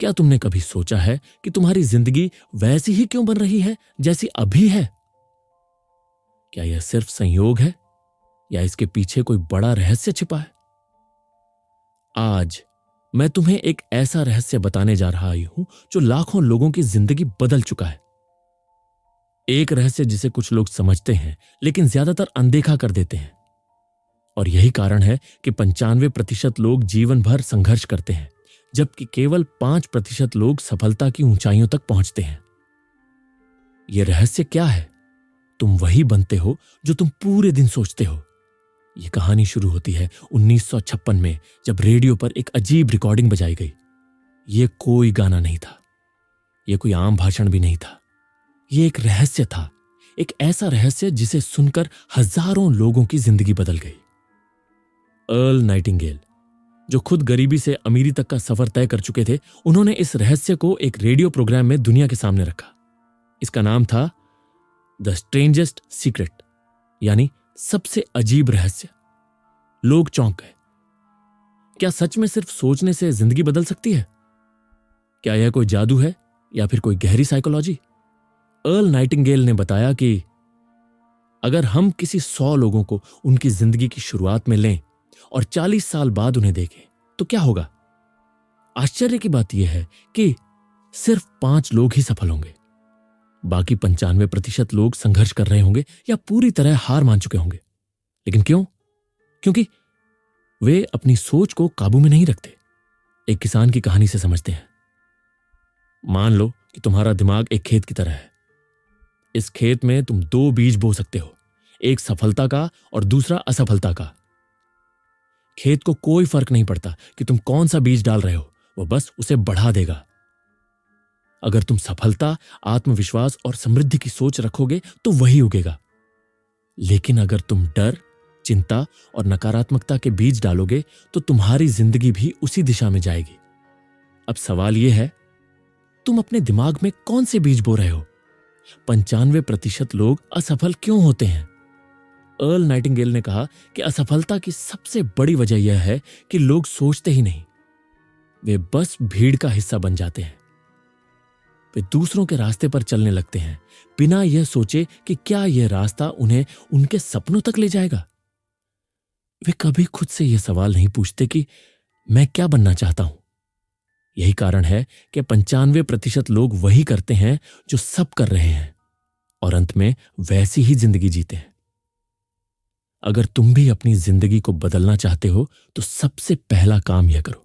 क्या तुमने कभी सोचा है कि तुम्हारी जिंदगी वैसी ही क्यों बन रही है जैसी अभी है? क्या यह सिर्फ संयोग है या इसके पीछे कोई बड़ा रहस्य छिपा है? आज मैं तुम्हें एक ऐसा रहस्य बताने जा रहा हूं जो लाखों लोगों की जिंदगी बदल चुका है। एक रहस्य जिसे कुछ लोग समझते हैं लेकिन ज्यादातर अनदेखा कर देते हैं। और यही कारण है कि 95% लोग जीवन भर संघर्ष करते हैं, जबकि केवल 5% लोग सफलता की ऊंचाइयों तक पहुंचते हैं। यह रहस्य क्या है? तुम वही बनते हो जो तुम पूरे दिन सोचते हो। यह कहानी शुरू होती है 1956 में, जब रेडियो पर एक अजीब रिकॉर्डिंग बजाई गई। यह कोई गाना नहीं था, यह कोई आम भाषण भी नहीं था। यह एक रहस्य था, एक ऐसा रहस्य जिसे सुनकर हजारों लोगों की जिंदगी बदल गई। अर्ल नाइटिंगेल, जो खुद गरीबी से अमीरी तक का सफर तय कर चुके थे, उन्होंने इस रहस्य को एक रेडियो प्रोग्राम में दुनिया के सामने रखा। इसका नाम था द स्ट्रेंजेस्ट सीक्रेट, यानी सबसे अजीब रहस्य। लोग चौंक गए। क्या सच में सिर्फ सोचने से जिंदगी बदल सकती है? क्या यह कोई जादू है या फिर कोई गहरी साइकोलॉजी? अर्ल नाइटिंगेल ने बताया कि अगर हम किसी 100 लोगों को उनकी जिंदगी की शुरुआत में लें और 40 साल बाद उन्हें देखें तो क्या होगा? आश्चर्य की बात यह है कि सिर्फ 5 लोग ही सफल होंगे। बाकी 95% लोग संघर्ष कर रहे होंगे या पूरी तरह हार मान चुके होंगे। लेकिन क्यों? क्योंकि वे अपनी सोच को काबू में नहीं रखते। एक किसान की कहानी से समझते हैं। मान लो कि तुम्हारा दिमाग एक खेत की तरह है। इस खेत में तुम 2 बीज बो सकते हो, एक सफलता का और दूसरा असफलता का। खेत को कोई फर्क नहीं पड़ता कि तुम कौन सा बीज डाल रहे हो, वो बस उसे बढ़ा देगा। अगर तुम सफलता, आत्मविश्वास और समृद्धि की सोच रखोगे तो वही उगेगा। लेकिन अगर तुम डर, चिंता और नकारात्मकता के बीज डालोगे तो तुम्हारी जिंदगी भी उसी दिशा में जाएगी। अब सवाल यह है, तुम अपने दिमाग में कौन से बीज बो रहे हो? 95% लोग असफल क्यों होते हैं? अर्ल नाइटिंगेल ने कहा कि असफलता की सबसे बड़ी वजह यह है कि लोग सोचते ही नहीं। वे बस भीड़ का हिस्सा बन जाते हैं। वे दूसरों के रास्ते पर चलने लगते हैं, बिना यह सोचे कि क्या यह रास्ता उन्हें उनके सपनों तक ले जाएगा। वे कभी खुद से यह सवाल नहीं पूछते कि मैं क्या बनना चाहता हूं। यही कारण है कि 95% लोग वही करते हैं जो सब कर रहे हैं और अंत में वैसी ही जिंदगी जीते हैं। अगर तुम भी अपनी जिंदगी को बदलना चाहते हो तो सबसे पहला काम यह करो,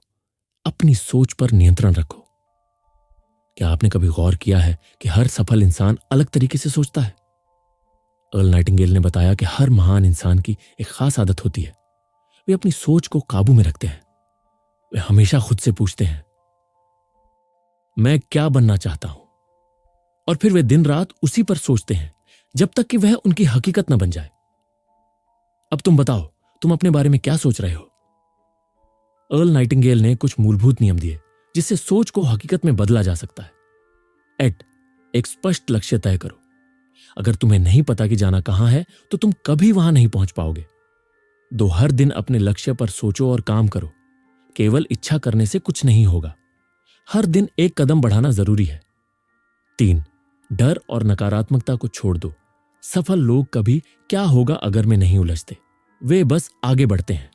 अपनी सोच पर नियंत्रण रखो। क्या आपने कभी गौर किया है कि हर सफल इंसान अलग तरीके से सोचता है? अर्ल नाइटिंगेल ने बताया कि हर महान इंसान की एक खास आदत होती है। वे अपनी सोच को काबू में रखते हैं। वे हमेशा खुद से पूछते हैं, मैं क्या बनना चाहता हूं? और फिर वे दिन रात उसी पर सोचते हैं जब तक कि वह उनकी हकीकत न बन जाए। अब तुम बताओ, तुम अपने बारे में क्या सोच रहे हो? अर्ल नाइटिंगेल ने कुछ मूलभूत नियम दिए जिससे सोच को हकीकत में बदला जा सकता है। एक स्पष्ट लक्ष्य तय करो। अगर तुम्हें नहीं पता कि जाना कहां है तो तुम कभी वहां नहीं पहुंच पाओगे। हर दिन अपने लक्ष्य पर सोचो और काम करो। केवल इच्छा करने से कुछ नहीं होगा। हर दिन एक कदम बढ़ाना जरूरी है। 3, डर और नकारात्मकता को छोड़ दो। सफल लोग कभी क्या होगा अगर में नहीं उलझते, वे बस आगे बढ़ते हैं।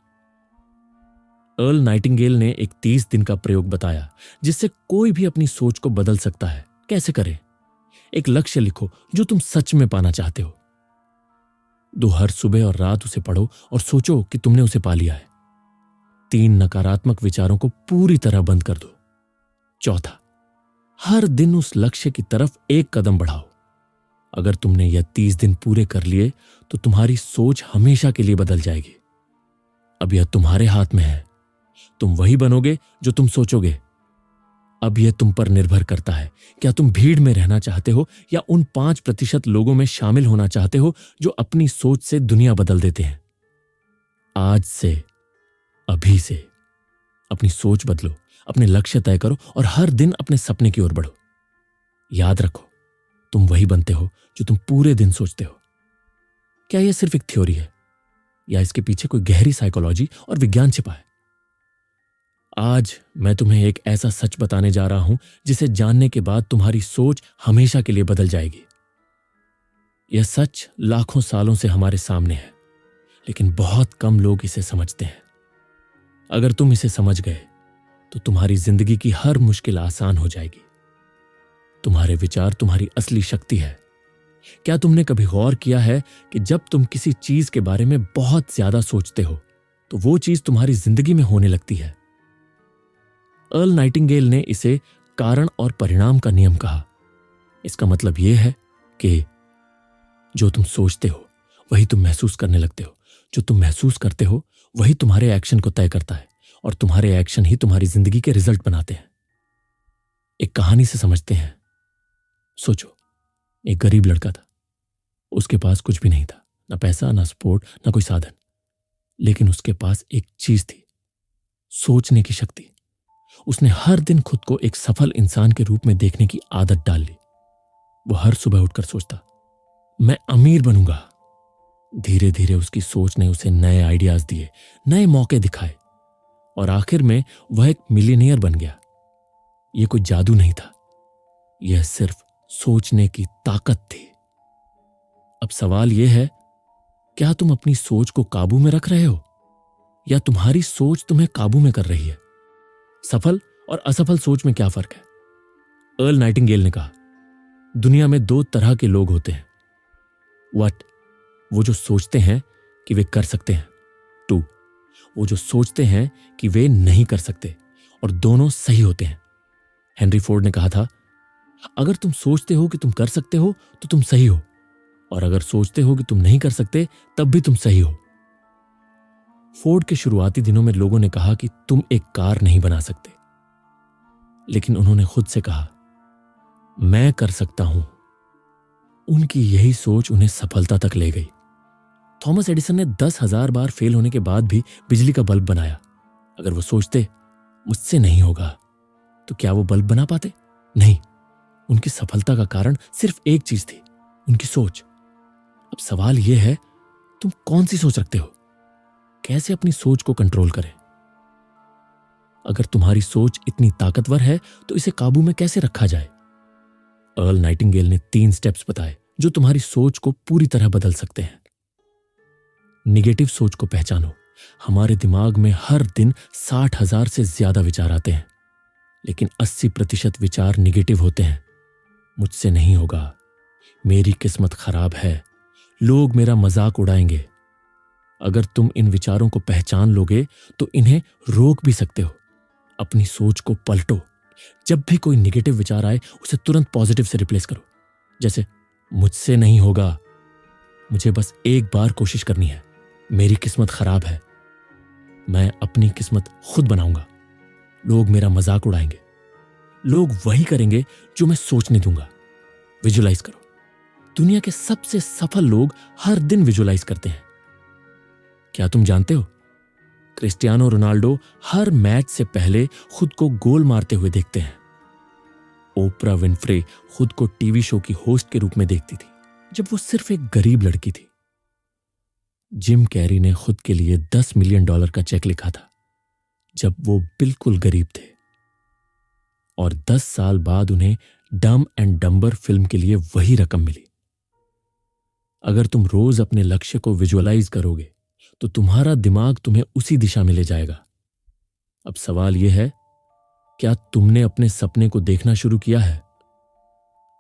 अर्ल नाइटिंगेल ने एक 30 दिन का प्रयोग बताया जिससे कोई भी अपनी सोच को बदल सकता है। कैसे करें? एक लक्ष्य लिखो जो तुम सच में पाना चाहते हो। हर सुबह और रात उसे पढ़ो और सोचो कि तुमने उसे पा लिया है। 3, नकारात्मक विचारों को पूरी तरह बंद कर दो। 4, हर दिन उस लक्ष्य की तरफ एक कदम बढ़ाओ। अगर तुमने यह 30 दिन पूरे कर लिए तो तुम्हारी सोच हमेशा के लिए बदल जाएगी। अब यह तुम्हारे हाथ में है। तुम वही बनोगे जो तुम सोचोगे। अब यह तुम पर निर्भर करता है। क्या तुम भीड़ में रहना चाहते हो या उन 5% लोगों में शामिल होना चाहते हो जो अपनी सोच से दुनिया बदल देते हैं? आज से, अभी से अपनी सोच बदलो, अपने लक्ष्य तय करो और हर दिन अपने सपने की ओर बढ़ो। याद रखो, तुम वही बनते हो जो तुम पूरे दिन सोचते हो। क्या यह सिर्फ एक थ्योरी है या इसके पीछे कोई गहरी साइकोलॉजी और विज्ञान छिपा है? आज मैं तुम्हें एक ऐसा सच बताने जा रहा हूं जिसे जानने के बाद तुम्हारी सोच हमेशा के लिए बदल जाएगी। यह सच लाखों सालों से हमारे सामने है, लेकिन बहुत कम लोग इसे समझते हैं। अगर तुम इसे समझ गए तो तुम्हारी जिंदगी की हर मुश्किल आसान हो जाएगी। तुम्हारे विचार तुम्हारी असली शक्ति है। क्या तुमने कभी गौर किया है कि जब तुम किसी चीज के बारे में बहुत ज्यादा सोचते हो तो वो चीज तुम्हारी जिंदगी में होने लगती है। अर्ल नाइटिंगेल ने इसे कारण और परिणाम का नियम कहा। इसका मतलब यह है कि जो तुम सोचते हो वही तुम महसूस करने लगते हो। जो तुम महसूस करते हो वही तुम्हारे एक्शन को तय करता है और तुम्हारे एक्शन ही तुम्हारी जिंदगी के रिजल्ट बनाते हैं। एक कहानी से समझते हैं। सोचो, एक गरीब लड़का था। उसके पास कुछ भी नहीं था, ना पैसा, ना सपोर्ट, ना कोई साधन, लेकिन उसके पास एक चीज थी, सोचने की शक्ति। उसने हर दिन खुद को एक सफल इंसान के रूप में देखने की आदत डाल ली। वो हर सुबह उठकर सोचता, मैं अमीर बनूंगा। धीरे धीरे उसकी सोच ने उसे नए आइडियाज दिए, नए मौके दिखाए और आखिर में वह एक मिलियनेयर बन गया। यह कोई जादू नहीं था, यह सिर्फ सोचने की ताकत थी। अब सवाल यह है, क्या तुम अपनी सोच को काबू में रख रहे हो या तुम्हारी सोच तुम्हें काबू में कर रही है? सफल और असफल सोच में क्या फर्क है? अर्ल नाइटिंगेल ने कहा, दुनिया में दो तरह के लोग होते हैं। वो जो सोचते हैं कि वे कर सकते हैं। वो जो सोचते हैं कि वे नहीं कर सकते। और दोनों सही होते हैं। हेनरी फोर्ड ने कहा था, अगर तुम सोचते हो कि तुम कर सकते हो तो तुम सही हो, और अगर सोचते हो कि तुम नहीं कर सकते तब भी तुम सही हो। फोर्ड के शुरुआती दिनों में लोगों ने कहा कि तुम एक कार नहीं बना सकते, लेकिन उन्होंने खुद से कहा, मैं कर सकता हूं। उनकी यही सोच उन्हें सफलता तक ले गई। थॉमस एडिसन ने 10,000 बार फेल होने के बाद भी बिजली का बल्ब बनाया। अगर वो सोचते मुझसे नहीं होगा तो क्या वो बल्ब बना पाते? नहीं। उनकी सफलता का कारण सिर्फ एक चीज थी, उनकी सोच। अब सवाल यह है, तुम कौन सी सोच रखते हो? कैसे अपनी सोच को कंट्रोल करें? अगर तुम्हारी सोच इतनी ताकतवर है तो इसे काबू में कैसे रखा जाए? अर्ल नाइटिंगेल ने 3 स्टेप्स बताए जो तुम्हारी सोच को पूरी तरह बदल सकते हैं। निगेटिव सोच को पहचानो। हमारे दिमाग में हर दिन 60,000 से ज्यादा विचार आते हैं, लेकिन 80% विचार निगेटिव होते हैं। मुझसे नहीं होगा, मेरी किस्मत खराब है, लोग मेरा मजाक उड़ाएंगे। अगर तुम इन विचारों को पहचान लोगे तो इन्हें रोक भी सकते हो। अपनी सोच को पलटो। जब भी कोई निगेटिव विचार आए उसे तुरंत पॉजिटिव से रिप्लेस करो। जैसे, मुझसे नहीं होगा, मुझे बस एक बार कोशिश करनी है, मेरी किस्मत खराब है, मैं अपनी किस्मत खुद बनाऊंगा, लोग मेरा मजाक उड़ाएंगे, लोग वही करेंगे जो मैं सोचने दूंगा। विजुलाइज करो। दुनिया के सबसे सफल लोग हर दिन विजुलाइज करते हैं। क्या तुम जानते हो, क्रिस्टियानो रोनाल्डो हर मैच से पहले खुद को गोल मारते हुए देखते हैं। ओपरा विनफ्रे खुद को टीवी शो की होस्ट के रूप में देखती थी जब वो सिर्फ एक गरीब लड़की थी। जिम कैरी ने खुद के लिए $10 मिलियन का चेक लिखा था जब वो बिल्कुल गरीब थे, और 10 साल बाद उन्हें डम एंड डम्बर फिल्म के लिए वही रकम मिली। अगर तुम रोज अपने लक्ष्य को विजुअलाइज करोगे तो तुम्हारा दिमाग तुम्हें उसी दिशा में ले जाएगा। अब सवाल यह है, क्या तुमने अपने सपने को देखना शुरू किया है?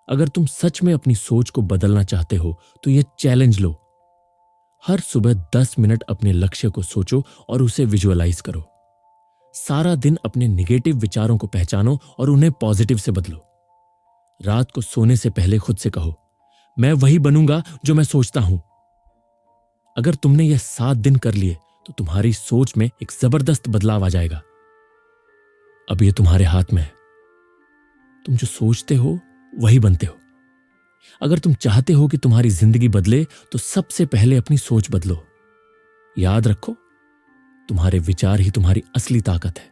अगर तुम सच में अपनी सोच को बदलना चाहते हो तो यह चैलेंज लो। हर सुबह 10 मिनट अपने लक्ष्य को सोचो और उसे विजुअलाइज करो। सारा दिन अपने निगेटिव विचारों को पहचानो और उन्हें पॉजिटिव से बदलो। रात को सोने से पहले खुद से कहो, मैं वही बनूंगा जो मैं सोचता हूं। अगर तुमने यह 7 दिन कर लिए तो तुम्हारी सोच में एक जबरदस्त बदलाव आ जाएगा। अब यह तुम्हारे हाथ में है। तुम जो सोचते हो वही बनते हो। अगर तुम चाहते हो कि तुम्हारी जिंदगी बदले तो सबसे पहले अपनी सोच बदलो। याद रखो, तुम्हारे विचार ही तुम्हारी असली ताकत है।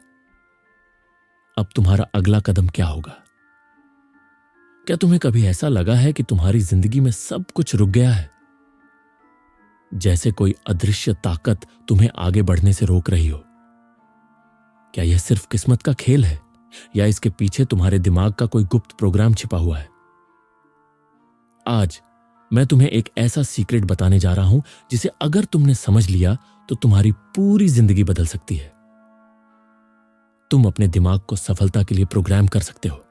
अब तुम्हारा अगला कदम क्या होगा? क्या तुम्हें कभी ऐसा लगा है कि तुम्हारी जिंदगी में सब कुछ रुक गया है, जैसे कोई अदृश्य ताकत तुम्हें आगे बढ़ने से रोक रही हो? क्या यह सिर्फ किस्मत का खेल है या इसके पीछे तुम्हारे दिमाग का कोई गुप्त प्रोग्राम छिपा हुआ है? आज मैं तुम्हें एक ऐसा सीक्रेट बताने जा रहा हूं जिसे अगर तुमने समझ लिया तो तुम्हारी पूरी जिंदगी बदल सकती है। तुम अपने दिमाग को सफलता के लिए प्रोग्राम कर सकते हो,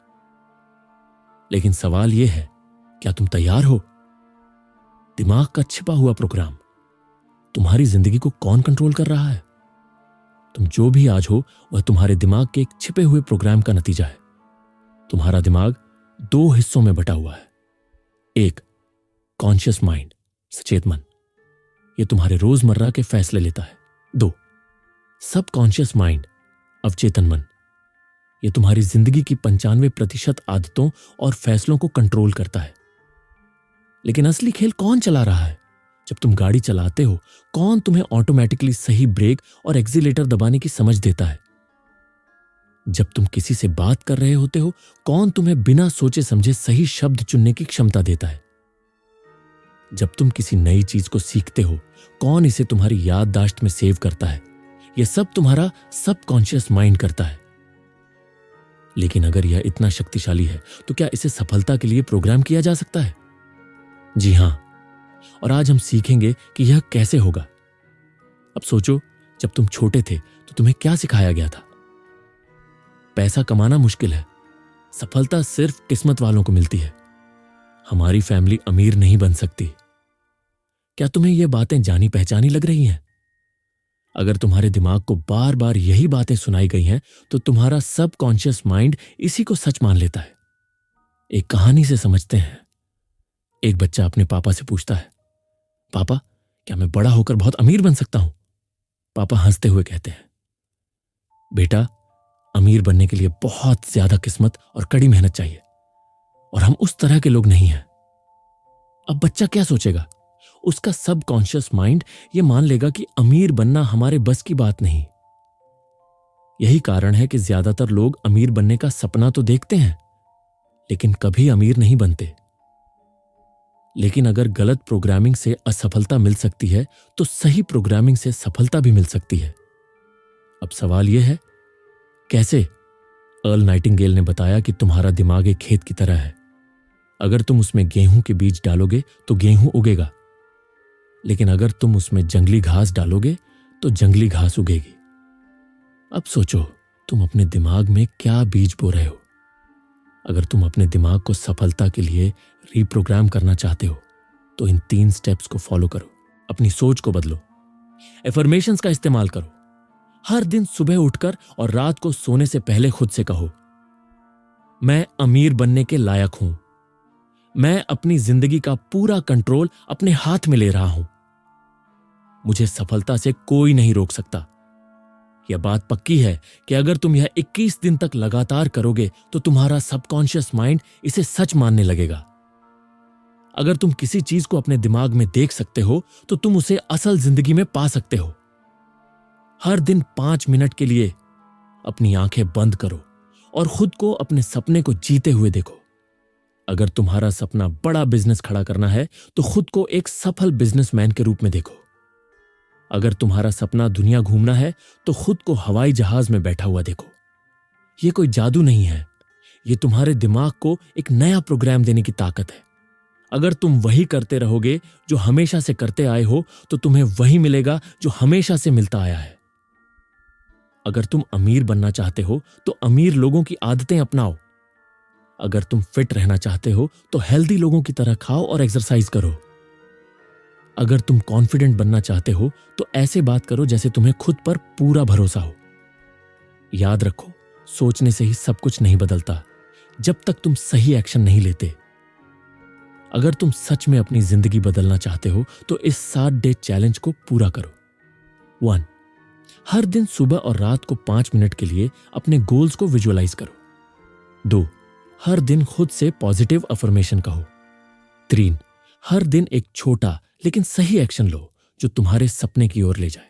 लेकिन सवाल यह है, क्या तुम तैयार हो? दिमाग का छिपा हुआ प्रोग्राम। तुम्हारी जिंदगी को कौन कंट्रोल कर रहा है? तुम जो भी आज हो वह तुम्हारे दिमाग के एक छिपे हुए प्रोग्राम का नतीजा है। तुम्हारा दिमाग दो हिस्सों में बटा हुआ है। एक, कॉन्शियस माइंड, सचेत मन, यह तुम्हारे रोजमर्रा के फैसले लेता है। दो, सब कॉन्शियस माइंड, अवचेतन मन, यह तुम्हारी जिंदगी की 95% आदतों और फैसलों को कंट्रोल करता है। लेकिन असली खेल कौन चला रहा है? जब तुम गाड़ी चलाते हो, कौन तुम्हें ऑटोमेटिकली सही ब्रेक और एक्सीलेटर दबाने की समझ देता है? जब तुम किसी से बात कर रहे होते हो, कौन तुम्हें बिना सोचे समझे सही शब्द चुनने की क्षमता देता है? जब तुम किसी नई चीज को सीखते हो, कौन इसे तुम्हारी याददाश्त में सेव करता है? यह सब तुम्हारा सबकॉन्शियस माइंड करता है। लेकिन अगर यह इतना शक्तिशाली है तो क्या इसे सफलता के लिए प्रोग्राम किया जा सकता है? जी हां, और आज हम सीखेंगे कि यह कैसे होगा। अब सोचो, जब तुम छोटे थे तो तुम्हें क्या सिखाया गया था? पैसा कमाना मुश्किल है, सफलता सिर्फ किस्मत वालों को मिलती है, हमारी फैमिली अमीर नहीं बन सकती। क्या तुम्हें यह बातें जानी पहचानी लग रही हैं? अगर तुम्हारे दिमाग को बार बार यही बातें सुनाई गई हैं तो तुम्हारा सबकॉन्शियस माइंड इसी को सच मान लेता है। एक कहानी से समझते हैं। एक बच्चा अपने पापा से पूछता है, पापा, क्या मैं बड़ा होकर बहुत अमीर बन सकता हूं? पापा हंसते हुए कहते हैं, बेटा, अमीर बनने के लिए बहुत ज्यादा किस्मत और कड़ी मेहनत चाहिए, और हम उस तरह के लोग नहीं हैं। अब बच्चा क्या सोचेगा? उसका सबकॉन्शियस माइंड यह मान लेगा कि अमीर बनना हमारे बस की बात नहीं। यही कारण है कि ज्यादातर लोग अमीर बनने का सपना तो देखते हैं, लेकिन कभी अमीर नहीं बनते। लेकिन अगर गलत प्रोग्रामिंग से असफलता मिल सकती है तो सही प्रोग्रामिंग से सफलता भी मिल सकती है। अब सवाल यह है, कैसे? अर्ल नाइटिंगेल ने बताया कि तुम्हारा दिमाग एक खेत की तरह है। अगर तुम उसमें गेहूं के बीज डालोगे तो गेहूं उगेगा, लेकिन अगर तुम उसमें जंगली घास डालोगे तो जंगली घास उगेगी। अब सोचो, तुम अपने दिमाग में क्या बीज बो रहे हो? अगर तुम अपने दिमाग को सफलता के लिए रीप्रोग्राम करना चाहते हो तो इन 3 स्टेप्स को फॉलो करो। अपनी सोच को बदलो, एफर्मेशंस का इस्तेमाल करो। हर दिन सुबह उठकर और रात को सोने से पहले खुद से कहो, मैं अमीर बनने के लायक हूं, मैं अपनी जिंदगी का पूरा कंट्रोल अपने हाथ में ले रहा हूं, मुझे सफलता से कोई नहीं रोक सकता। यह बात पक्की है कि अगर तुम यह 21 दिन तक लगातार करोगे तो तुम्हारा सबकॉन्शियस माइंड इसे सच मानने लगेगा। अगर तुम किसी चीज को अपने दिमाग में देख सकते हो तो तुम उसे असल जिंदगी में पा सकते हो। हर दिन 5 मिनट के लिए अपनी आंखें बंद करो और खुद को अपने सपने को जीते हुए देखो। अगर तुम्हारा सपना बड़ा बिजनेस खड़ा करना है तो खुद को एक सफल बिजनेसमैन के रूप में देखो। अगर तुम्हारा सपना दुनिया घूमना है तो खुद को हवाई जहाज में बैठा हुआ देखो। यह कोई जादू नहीं है, यह तुम्हारे दिमाग को एक नया प्रोग्राम देने की ताकत है। अगर तुम वही करते रहोगे जो हमेशा से करते आए हो तो तुम्हें वही मिलेगा जो हमेशा से मिलता आया है। अगर तुम अमीर बनना चाहते हो तो अमीर लोगों की आदतें अपनाओ। अगर तुम फिट रहना चाहते हो तो हेल्दी लोगों की तरह खाओ और एक्सरसाइज करो। अगर तुम कॉन्फिडेंट बनना चाहते हो तो ऐसे बात करो जैसे तुम्हें खुद पर पूरा भरोसा हो। याद रखो, सोचने से ही सब कुछ नहीं बदलता जब तक तुम सही एक्शन नहीं लेते। अगर तुम सच में अपनी जिंदगी बदलना चाहते हो तो इस 7 डे चैलेंज को पूरा करो। 1, हर दिन सुबह और रात को 5 मिनट के लिए अपने गोल्स को विजुअलाइज करो। 2, हर दिन खुद से पॉजिटिव अफर्मेशन कहो। 3, हर दिन एक छोटा लेकिन सही एक्शन लो जो तुम्हारे सपने की ओर ले जाए।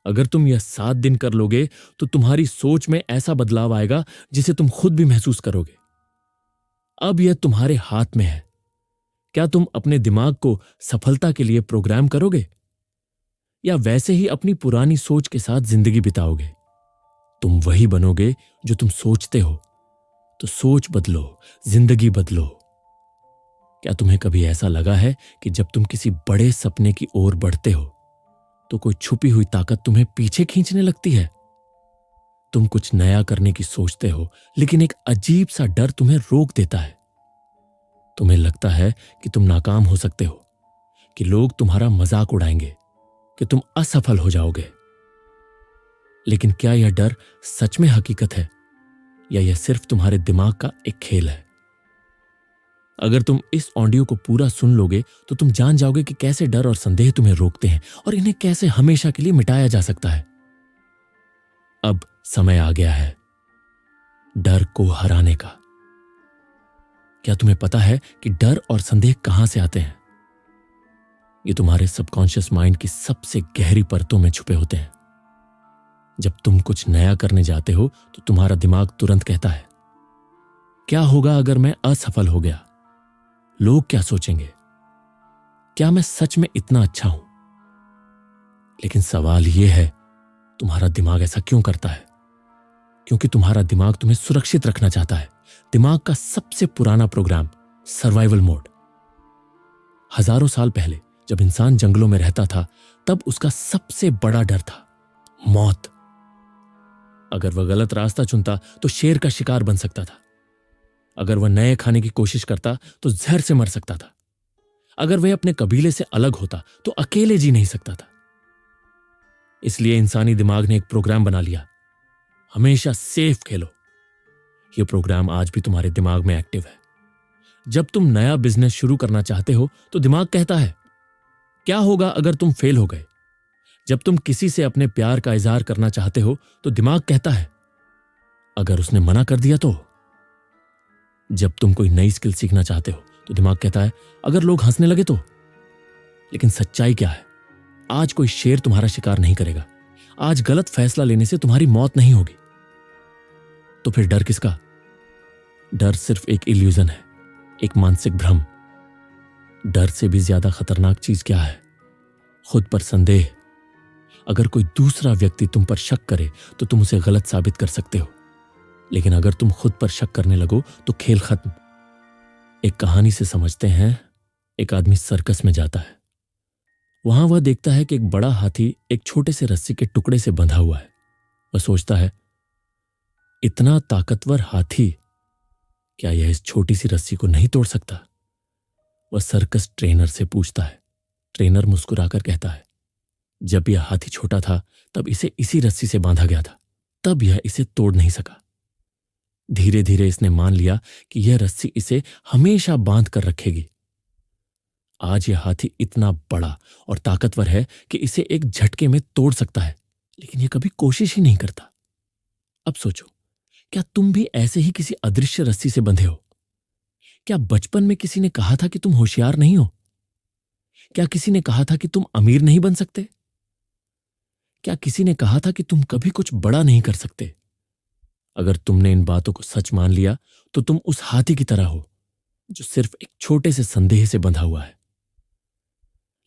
अगर तुम यह 7 दिन कर लोगे तो तुम्हारी सोच में ऐसा बदलाव आएगा जिसे तुम खुद भी महसूस करोगे। अब यह तुम्हारे हाथ में है। क्या तुम अपने दिमाग को सफलता के लिए प्रोग्राम करोगे या वैसे ही अपनी पुरानी सोच के साथ जिंदगी बिताओगे? तुम वही बनोगे जो तुम सोचते हो। तो सोच बदलो, जिंदगी बदलो। क्या तुम्हें कभी ऐसा लगा है कि जब तुम किसी बड़े सपने की ओर बढ़ते हो तो कोई छुपी हुई ताकत तुम्हें पीछे खींचने लगती है? तुम कुछ नया करने की सोचते हो, लेकिन एक अजीब सा डर तुम्हें रोक देता है। तुम्हें लगता है कि तुम नाकाम हो सकते हो, कि लोग तुम्हारा मजाक उड़ाएंगे, कि तुम असफल हो जाओगे। लेकिन क्या यह डर सच में हकीकत है, या यह सिर्फ तुम्हारे दिमाग का एक खेल है? अगर तुम इस ऑडियो को पूरा सुन लोगे तो तुम जान जाओगे कि कैसे डर और संदेह तुम्हें रोकते हैं और इन्हें कैसे हमेशा के लिए मिटाया जा सकता है। अब समय आ गया है डर को हराने का। क्या तुम्हें पता है कि डर और संदेह कहां से आते हैं? ये तुम्हारे सबकॉन्शियस माइंड की सबसे गहरी परतों में छुपे होते हैं। जब तुम कुछ नया करने जाते हो तो तुम्हारा दिमाग तुरंत कहता है, क्या होगा अगर मैं असफल हो गया? लोग क्या सोचेंगे? क्या मैं सच में इतना अच्छा हूं? लेकिन सवाल यह है, तुम्हारा दिमाग ऐसा क्यों करता है? क्योंकि तुम्हारा दिमाग तुम्हें सुरक्षित रखना चाहता है। दिमाग का सबसे पुराना प्रोग्राम सर्वाइवल मोड। हजारों साल पहले जब इंसान जंगलों में रहता था, तब उसका सबसे बड़ा डर था मौत। अगर वह गलत रास्ता चुनता तो शेर का शिकार बन सकता था। अगर वह नए खाने की कोशिश करता तो जहर से मर सकता था। अगर वह अपने कबीले से अलग होता तो अकेले जी नहीं सकता था। इसलिए इंसानी दिमाग ने एक प्रोग्राम बना लिया, हमेशा सेफ खेलो। यह प्रोग्राम आज भी तुम्हारे दिमाग में एक्टिव है। जब तुम नया बिजनेस शुरू करना चाहते हो तो दिमाग कहता है, क्या होगा अगर तुम फेल हो गए? जब तुम किसी से अपने प्यार का इजहार करना चाहते हो तो दिमाग कहता है, अगर उसने मना कर दिया तो? जब तुम कोई नई स्किल सीखना चाहते हो तो दिमाग कहता है, अगर लोग हंसने लगे तो? लेकिन सच्चाई क्या है? आज कोई शेर तुम्हारा शिकार नहीं करेगा। आज गलत फैसला लेने से तुम्हारी मौत नहीं होगी। तो फिर डर किसका? डर सिर्फ एक इल्यूजन है, एक मानसिक भ्रम। डर से भी ज्यादा खतरनाक चीज क्या है? खुद पर संदेह। अगर कोई दूसरा व्यक्ति तुम पर शक करे तो तुम उसे गलत साबित कर सकते हो, लेकिन अगर तुम खुद पर शक करने लगो तो खेल खत्म। एक कहानी से समझते हैं। एक आदमी सर्कस में जाता है। वहां वह देखता है कि एक बड़ा हाथी एक छोटे से रस्सी के टुकड़े से बंधा हुआ है। वह सोचता है, इतना ताकतवर हाथी, क्या यह इस छोटी सी रस्सी को नहीं तोड़ सकता? वह सर्कस ट्रेनर से पूछता है। ट्रेनर मुस्कुराकर कहता है, जब यह हाथी छोटा था तब इसे इसी रस्सी से बांधा गया था, तब यह इसे तोड़ नहीं सका। धीरे धीरे इसने मान लिया कि यह रस्सी इसे हमेशा बांध कर रखेगी। आज यह हाथी इतना बड़ा और ताकतवर है कि इसे एक झटके में तोड़ सकता है, लेकिन यह कभी कोशिश ही नहीं करता। अब सोचो, क्या तुम भी ऐसे ही किसी अदृश्य रस्सी से बंधे हो? क्या बचपन में किसी ने कहा था कि तुम होशियार नहीं हो? क्या किसी ने कहा था कि तुम अमीर नहीं बन सकते? क्या किसी ने कहा था कि तुम कभी कुछ बड़ा नहीं कर सकते? अगर तुमने इन बातों को सच मान लिया तो तुम उस हाथी की तरह हो जो सिर्फ एक छोटे से संदेह से बंधा हुआ है।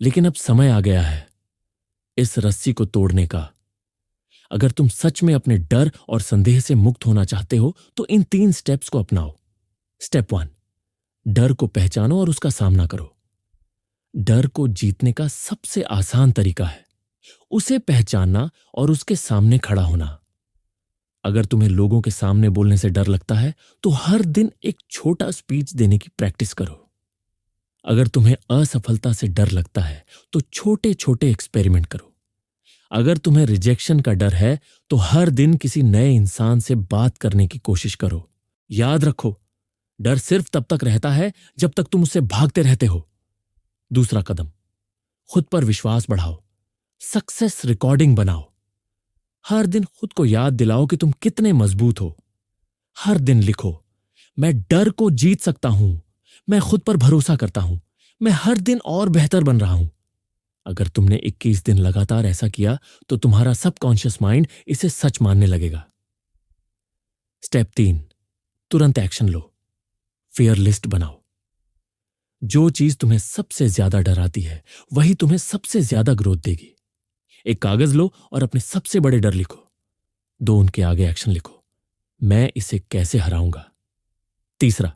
लेकिन अब समय आ गया है इस रस्सी को तोड़ने का। अगर तुम सच में अपने डर और संदेह से मुक्त होना चाहते हो तो इन 3 स्टेप्स को अपनाओ। स्टेप 1, डर को पहचानो और उसका सामना करो। डर को जीतने का सबसे आसान तरीका है उसे पहचानना और उसके सामने खड़ा होना। अगर तुम्हें लोगों के सामने बोलने से डर लगता है तो हर दिन एक छोटा स्पीच देने की प्रैक्टिस करो। अगर तुम्हें असफलता से डर लगता है तो छोटे छोटे एक्सपेरिमेंट करो। अगर तुम्हें रिजेक्शन का डर है तो हर दिन किसी नए इंसान से बात करने की कोशिश करो। याद रखो, डर सिर्फ तब तक रहता है जब तक तुम उससे भागते रहते हो। दूसरा कदम, खुद पर विश्वास बढ़ाओ। सक्सेस रिकॉर्डिंग बनाओ। हर दिन खुद को याद दिलाओ कि तुम कितने मजबूत हो। हर दिन लिखो, मैं डर को जीत सकता हूं, मैं खुद पर भरोसा करता हूं, मैं हर दिन और बेहतर बन रहा हूं। अगर तुमने 21 दिन लगातार ऐसा किया तो तुम्हारा सबकॉन्शियस माइंड इसे सच मानने लगेगा। स्टेप 3, तुरंत एक्शन लो। फियर लिस्ट बनाओ। जो चीज तुम्हें सबसे ज्यादा डराती है वही तुम्हें सबसे ज्यादा ग्रोथ देगी। एक कागज लो और अपने सबसे बड़े डर लिखो। 2 उनके आगे एक्शन लिखो, मैं इसे कैसे हराऊंगा। तीसरा,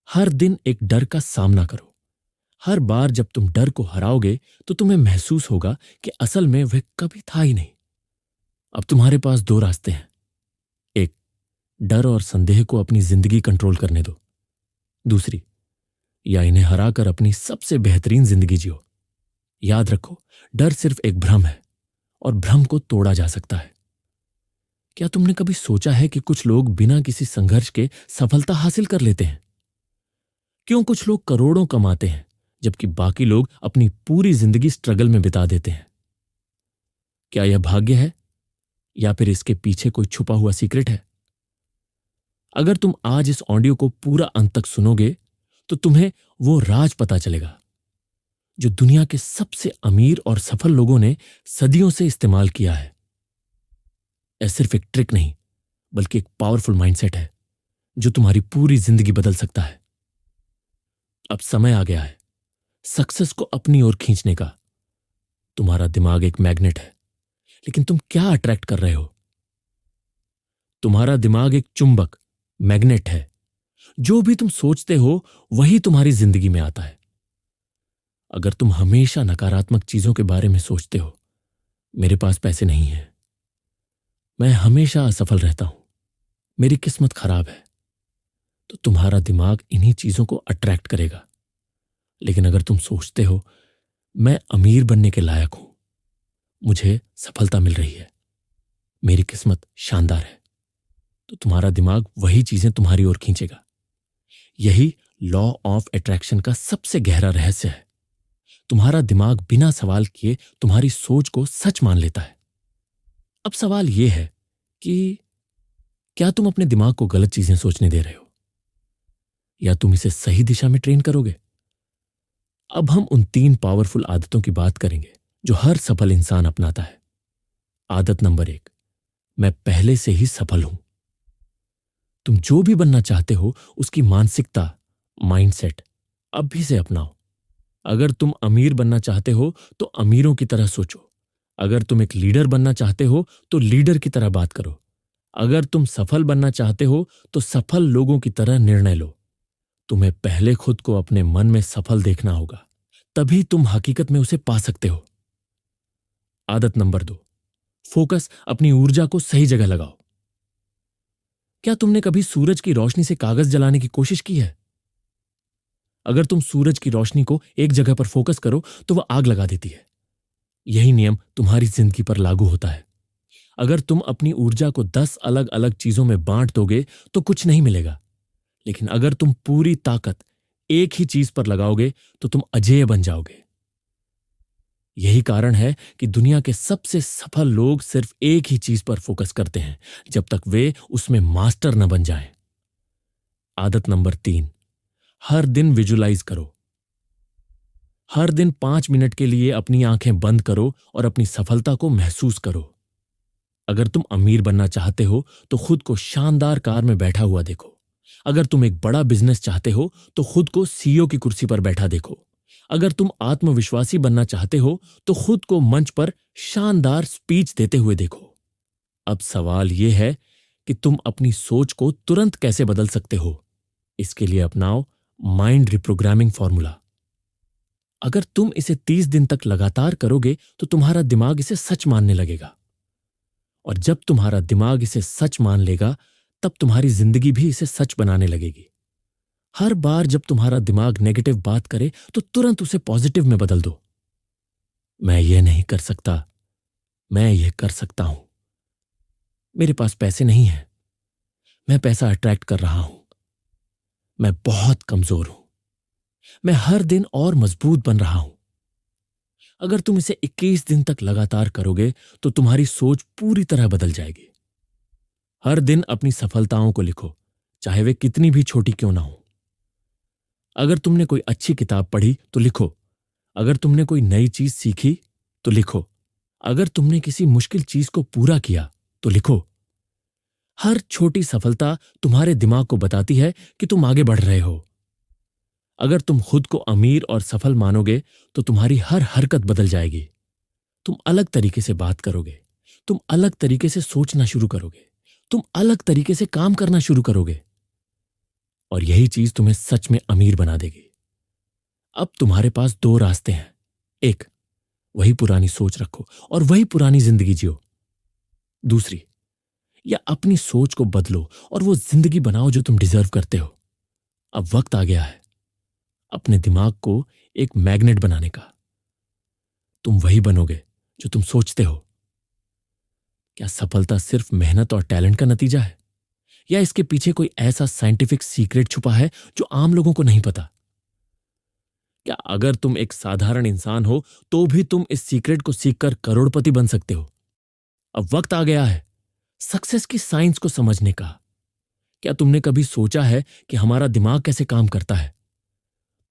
हर दिन एक डर का सामना करो। हर बार जब तुम डर को हराओगे तो तुम्हें महसूस होगा कि असल में वह कभी था ही नहीं। अब तुम्हारे पास 2 रास्ते हैं। एक, डर और संदेह को अपनी जिंदगी कंट्रोल करने दो। दूसरी, या इन्हें हराकर अपनी सबसे बेहतरीन जिंदगी जियो। याद रखो, डर सिर्फ एक भ्रम है और भ्रम को तोड़ा जा सकता है। क्या तुमने कभी सोचा है कि कुछ लोग बिना किसी संघर्ष के सफलता हासिल कर लेते हैं? क्यों कुछ लोग करोड़ों कमाते हैं जबकि बाकी लोग अपनी पूरी जिंदगी स्ट्रगल में बिता देते हैं? क्या यह भाग्य है या फिर इसके पीछे कोई छुपा हुआ सीक्रेट है? अगर तुम आज इस ऑडियो को पूरा अंत तक सुनोगे तो तुम्हें वो राज पता चलेगा जो दुनिया के सबसे अमीर और सफल लोगों ने सदियों से इस्तेमाल किया है। यह सिर्फ एक ट्रिक नहीं, बल्कि एक पावरफुल माइंडसेट है जो तुम्हारी पूरी जिंदगी बदल सकता है। अब समय आ गया है सक्सेस को अपनी ओर खींचने का। तुम्हारा दिमाग एक मैग्नेट है, लेकिन तुम क्या अट्रैक्ट कर रहे हो? तुम्हारा दिमाग एक चुंबक मैग्नेट है। जो भी तुम सोचते हो वही तुम्हारी जिंदगी में आता है। अगर तुम हमेशा नकारात्मक चीजों के बारे में सोचते हो, मेरे पास पैसे नहीं है, मैं हमेशा असफल रहता हूं, मेरी किस्मत खराब है, तो तुम्हारा दिमाग इन्हीं चीजों को अट्रैक्ट करेगा। लेकिन अगर तुम सोचते हो मैं अमीर बनने के लायक हूं, मुझे सफलता मिल रही है, मेरी किस्मत शानदार है, तो तुम्हारा दिमाग वही चीजें तुम्हारी ओर खींचेगा। यही लॉ ऑफ अट्रैक्शन का सबसे गहरा रहस्य है। तुम्हारा दिमाग बिना सवाल किए तुम्हारी सोच को सच मान लेता है। अब सवाल यह है कि क्या तुम अपने दिमाग को गलत चीजें सोचने दे रहे हो या तुम इसे सही दिशा में ट्रेन करोगे? अब हम उन 3 पावरफुल आदतों की बात करेंगे जो हर सफल इंसान अपनाता है। आदत नंबर 1, मैं पहले से ही सफल हूं। तुम जो भी बनना चाहते हो उसकी मानसिकता, माइंडसेट अभी से अपनाओ। अगर तुम अमीर बनना चाहते हो तो अमीरों की तरह सोचो। अगर तुम एक लीडर बनना चाहते हो तो लीडर की तरह बात करो। अगर तुम सफल बनना चाहते हो तो सफल लोगों की तरह निर्णय लो। तुम्हें पहले खुद को अपने मन में सफल देखना होगा, तभी तुम हकीकत में उसे पा सकते हो। आदत नंबर 2, फोकस अपनी ऊर्जा को सही जगह लगाओ। क्या तुमने कभी सूरज की रोशनी से कागज जलाने की कोशिश की है? अगर तुम सूरज की रोशनी को एक जगह पर फोकस करो तो वह आग लगा देती है। यही नियम तुम्हारी जिंदगी पर लागू होता है। अगर तुम अपनी ऊर्जा को 10 अलग अलग चीजों में बांट दोगे तो कुछ नहीं मिलेगा, लेकिन अगर तुम पूरी ताकत एक ही चीज पर लगाओगे तो तुम अजेय बन जाओगे। यही कारण है कि दुनिया के सबसे सफल लोग सिर्फ एक ही चीज पर फोकस करते हैं जब तक वे उसमें मास्टर न बन जाएं। आदत नंबर 3, हर दिन विजुलाइज करो। हर दिन 5 मिनट के लिए अपनी आंखें बंद करो और अपनी सफलता को महसूस करो। अगर तुम अमीर बनना चाहते हो तो खुद को शानदार कार में बैठा हुआ देखो। अगर तुम एक बड़ा बिजनेस चाहते हो तो खुद को सीईओ की कुर्सी पर बैठा देखो। अगर तुम आत्मविश्वासी बनना चाहते हो तो खुद को मंच पर शानदार स्पीच देते हुए देखो। अब सवाल यह है कि तुम अपनी सोच को तुरंत कैसे बदल सकते हो। इसके लिए अपनाओ माइंड रिप्रोग्रामिंग फॉर्मूला। अगर तुम इसे 30 दिन तक लगातार करोगे तो तुम्हारा दिमाग इसे सच मानने लगेगा, और जब तुम्हारा दिमाग इसे सच मान लेगा तब तुम्हारी जिंदगी भी इसे सच बनाने लगेगी। हर बार जब तुम्हारा दिमाग नेगेटिव बात करे तो तुरंत उसे पॉजिटिव में बदल दो। मैं ये नहीं कर सकता, मैं ये कर सकता हूं। मेरे पास पैसे नहीं हैं, मैं पैसा अट्रैक्ट कर रहा हूं। मैं बहुत कमजोर हूं, मैं हर दिन और मजबूत बन रहा हूं। अगर तुम इसे 21 दिन तक लगातार करोगे तो तुम्हारी सोच पूरी तरह बदल जाएगी। हर दिन अपनी सफलताओं को लिखो, चाहे वे कितनी भी छोटी क्यों ना हो। अगर तुमने कोई अच्छी किताब पढ़ी तो लिखो। अगर तुमने कोई नई चीज सीखी तो लिखो। अगर तुमने किसी मुश्किल चीज को पूरा किया तो लिखो। हर छोटी सफलता तुम्हारे दिमाग को बताती है कि तुम आगे बढ़ रहे हो। अगर तुम खुद को अमीर और सफल मानोगे तो तुम्हारी हर हरकत बदल जाएगी। तुम अलग तरीके से बात करोगे, तुम अलग तरीके से सोचना शुरू करोगे, तुम अलग तरीके से काम करना शुरू करोगे, और यही चीज तुम्हें सच में अमीर बना देगी। अब तुम्हारे पास दो रास्ते हैं। एक, वही पुरानी सोच रखो और वही पुरानी जिंदगी जियो। दूसरी, या अपनी सोच को बदलो और वो जिंदगी बनाओ जो तुम डिजर्व करते हो। अब वक्त आ गया है अपने दिमाग को एक मैग्नेट बनाने का। तुम वही बनोगे जो तुम सोचते हो। क्या सफलता सिर्फ मेहनत और टैलेंट का नतीजा है, या इसके पीछे कोई ऐसा साइंटिफिक सीक्रेट छुपा है जो आम लोगों को नहीं पता? क्या अगर तुम एक साधारण इंसान हो तो भी तुम इस सीक्रेट को सीखकर करोड़पति बन सकते हो? अब वक्त आ गया है सक्सेस की साइंस को समझने का। क्या तुमने कभी सोचा है कि हमारा दिमाग कैसे काम करता है?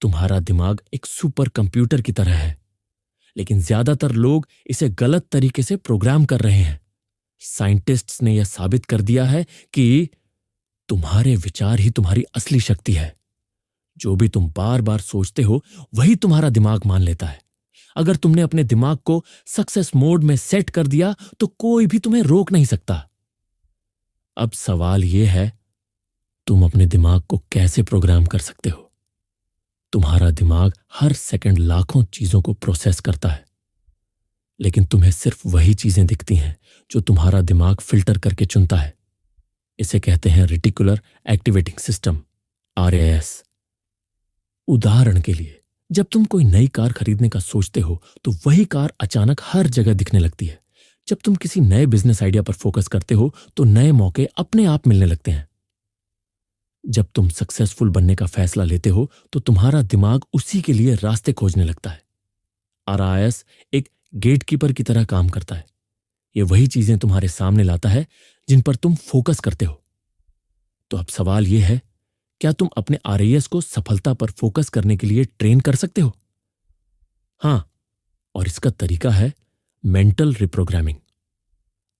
तुम्हारा दिमाग एक सुपर कंप्यूटर की तरह है, लेकिन ज्यादातर लोग इसे गलत तरीके से प्रोग्राम कर रहे हैं। साइंटिस्ट्स ने यह साबित कर दिया है कि तुम्हारे विचार ही तुम्हारी असली शक्ति है। जो भी तुम बार बार सोचते हो वही तुम्हारा दिमाग मान लेता है। अगर तुमने अपने दिमाग को सक्सेस मोड में सेट कर दिया तो कोई भी तुम्हें रोक नहीं सकता। अब सवाल यह है, तुम अपने दिमाग को कैसे प्रोग्राम कर सकते हो? तुम्हारा दिमाग हर सेकंड लाखों चीजों को प्रोसेस करता है, लेकिन तुम्हें सिर्फ वही चीजें दिखती हैं जो तुम्हारा दिमाग फिल्टर करके चुनता है। इसे कहते हैं रेटिकुलर एक्टिवेटिंग सिस्टम, RAS। उदाहरण के लिए, जब तुम कोई नई कार खरीदने का सोचते हो तो वही कार अचानक हर जगह दिखने लगती है। जब तुम किसी नए बिजनेस आइडिया पर फोकस करते हो तो नए मौके अपने आप मिलने लगते हैं। जब तुम सक्सेसफुल बनने का फैसला लेते हो तो तुम्हारा दिमाग उसी के लिए रास्ते खोजने लगता है। RAS एक गेटकीपर की तरह काम करता है। ये वही चीजें तुम्हारे सामने लाता है जिन पर तुम फोकस करते हो। तो अब सवाल यह है, क्या तुम अपने RAS को सफलता पर फोकस करने के लिए ट्रेन कर सकते हो? हां, और इसका तरीका है मेंटल रिप्रोग्रामिंग।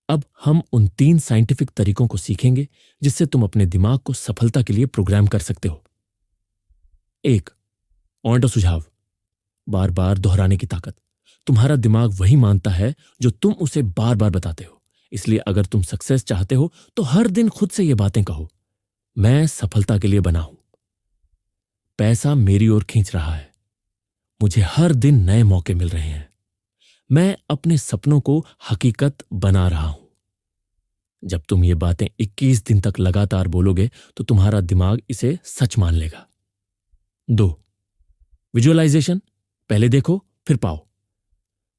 अब हम उन 3 साइंटिफिक तरीकों को सीखेंगे जिससे तुम अपने दिमाग को सफलता के लिए प्रोग्राम कर सकते हो। 1, ऑटो सुझाव, बार बार दोहराने की ताकत। तुम्हारा दिमाग वही मानता है जो तुम उसे बार बार बताते हो। इसलिए अगर तुम सक्सेस चाहते हो तो हर दिन खुद से ये बातें कहो, मैं सफलता के लिए बना हूं, पैसा मेरी ओर खींच रहा है, मुझे हर दिन नए मौके मिल रहे हैं, मैं अपने सपनों को हकीकत बना रहा हूं। जब तुम ये बातें 21 दिन तक लगातार बोलोगे तो तुम्हारा दिमाग इसे सच मान लेगा। 2, विजुअलाइजेशन, पहले देखो फिर पाओ।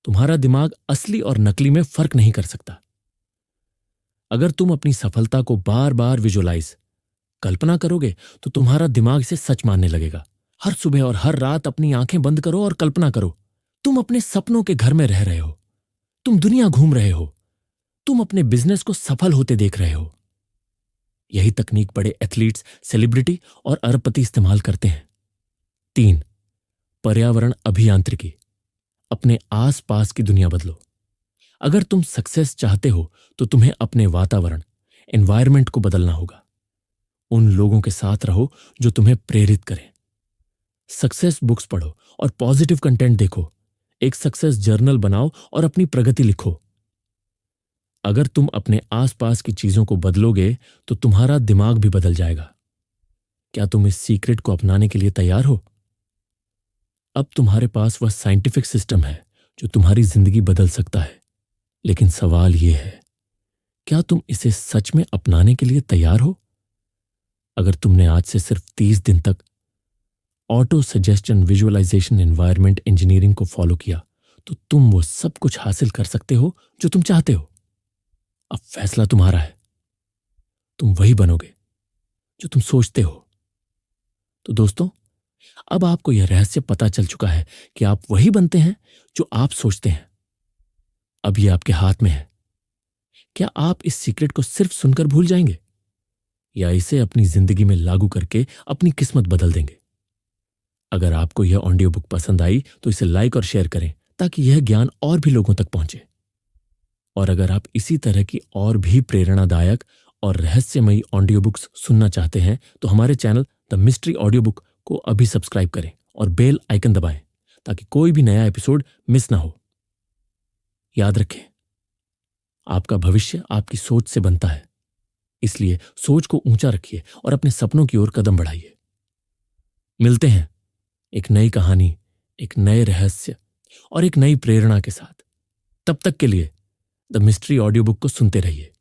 तुम्हारा दिमाग असली और नकली में फर्क नहीं कर सकता। अगर तुम अपनी सफलता को बार बार विजुअलाइज, कल्पना करोगे तो तुम्हारा दिमाग इसे सच मानने लगेगा। हर सुबह और हर रात अपनी आंखें बंद करो और कल्पना करो, तुम अपने सपनों के घर में रह रहे हो, तुम दुनिया घूम रहे हो, तुम अपने बिजनेस को सफल होते देख रहे हो। यही तकनीक बड़े एथलीट्स, सेलिब्रिटी और अरबपति इस्तेमाल करते हैं। 3, पर्यावरण अभियांत्रिकी, अपने आसपास की दुनिया बदलो। अगर तुम सक्सेस चाहते हो तो तुम्हें अपने वातावरण, एनवायरनमेंट को बदलना होगा। उन लोगों के साथ रहो जो तुम्हें प्रेरित करें। सक्सेस बुक्स पढ़ो और पॉजिटिव कंटेंट देखो। एक सक्सेस जर्नल बनाओ और अपनी प्रगति लिखो। अगर तुम अपने आसपास की चीजों को बदलोगे तो तुम्हारा दिमाग भी बदल जाएगा। क्या तुम इस सीक्रेट को अपनाने के लिए तैयार हो? अब तुम्हारे पास वह साइंटिफिक सिस्टम है जो तुम्हारी जिंदगी बदल सकता है, लेकिन सवाल यह है, क्या तुम इसे सच में अपनाने के लिए तैयार हो? अगर तुमने आज से सिर्फ 30 दिन तक auto suggestion, visualization, environment engineering को फॉलो किया तो तुम वो सब कुछ हासिल कर सकते हो जो तुम चाहते हो। अब फैसला तुम्हारा है, तुम वही बनोगे जो तुम सोचते हो। तो दोस्तों, अब आपको यह रहस्य पता चल चुका है कि आप वही बनते हैं जो आप सोचते हैं। अब यह आपके हाथ में है। क्या आप इस सीक्रेट को सिर्फ सुनकर भूल जाएंगे, या इसे अपनी जिंदगी में लागू करके अपनी किस्मत बदल देंगे? अगर आपको यह ऑडियो बुक पसंद आई तो इसे लाइक और शेयर करें ताकि यह ज्ञान और भी लोगों तक पहुंचे। और अगर आप इसी तरह की और भी प्रेरणादायक और रहस्यमयी ऑडियो बुक्स सुनना चाहते हैं तो हमारे channel the mystery audio book को अभी सब्सक्राइब करें और बेल आइकन दबाएं ताकि कोई भी नया एपिसोड मिस ना हो। याद रखें, आपका भविष्य आपकी सोच से बनता है, इसलिए सोच को ऊंचा रखिए और अपने सपनों की ओर कदम बढ़ाइए। मिलते हैं एक नई कहानी, एक नए रहस्य और एक नई प्रेरणा के साथ। तब तक के लिए द मिस्ट्री ऑडियो बुक को सुनते रहिए।